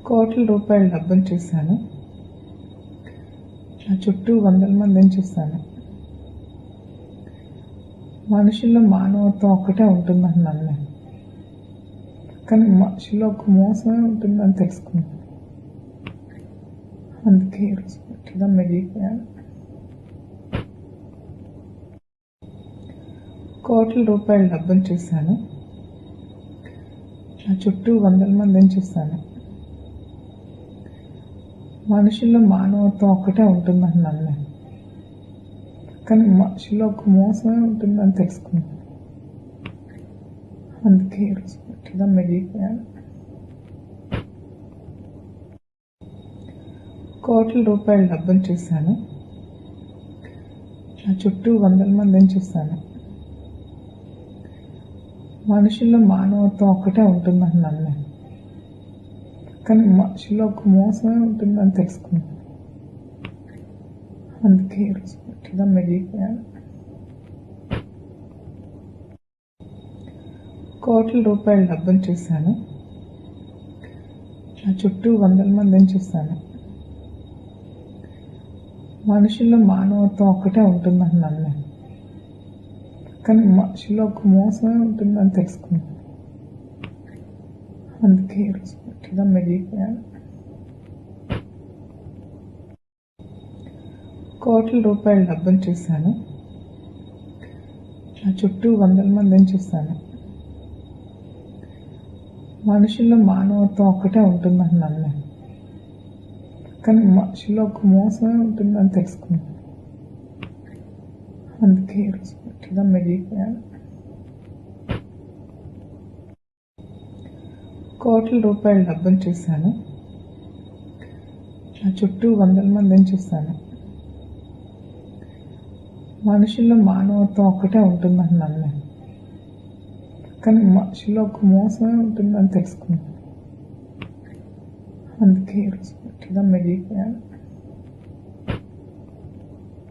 కోట్ల రూపాయల డబ్బును చూశాను. నా చుట్టూ వందల మందిని చూశాను. మనుషుల్లో మానవత్వం ఒక్కటే ఉంటుందని నమ్మాను. కానీ మనుషుల్లో ఒక మోసమే ఉంటుందని తెలుసుకున్నాను. అందుకే ఈరోజు గట్టిగా మిగిలిపోయాను. కోట్ల రూపాయల డబ్బును చూశాను. నా చుట్టూ వందల మందిని చూశాను. మనుషుల్లో మానవత్వం ఒక్కటే ఉంటుందని నమ్మాను. కానీ మనుషుల్లో ఒక మోసమే ఉంటుందని తెలుసుకున్నాను. అందుకే ఈరోజు గట్టిగా మిగిలిపోయాను. కోట్ల రూపాయల డబ్బును చూశాను. నా చుట్టూ వందల మందిని చూశాను. మనుషుల్లో మానవత్వం ఒక్కటే ఉంటుందని నమ్మాను. కానీ మనుషుల్లో ఒక మోసమే ఉంటుందని తెలుసుకున్నాను. అందుకే ఈరోజు గట్టిగా మిగిలిపోయాను. కోట్ల రూపాయల డబ్బును చూశాను. నా చుట్టూ వందల మందిని చూశాను. మనుషుల్లో మానవత్వం ఒక్కటే ఉంటుందని నమ్మాను. కానీ మనుషుల్లో ఒక మోసమే ఉంటుందని తెలుసుకున్నాను. అందుకే ఈరోజు గట్టిగా మిగిలిపోయాను. కోట్ల రూపాయల డబ్బును చూశాను. నా చుట్టూ వందల మందిని చూశాను. మనుషుల్లో మానవత్వం ఒక్కటే ఉంటుందని నమ్మాను. కానీ మనుషుల్లో ఒక మోసమే ఉంటుందని తెలుసుకున్నాను. అందుకే ఈరోజు గట్టిగా మిగిలిపోయాను. కోట్ల రూపాయల డబ్బును చూశాను. నా చుట్టూ వందల మందిని చూశాను. మనుషుల్లో మానవత్వం ఒక్కటే ఉంటుందని నమ్మాను. కానీ మనుషుల్లో ఒక మోసమే ఉంటుందని తెలుసుకున్నాను. అందుకే ఈరోజు గట్టిగా మిగిలిపోయాను.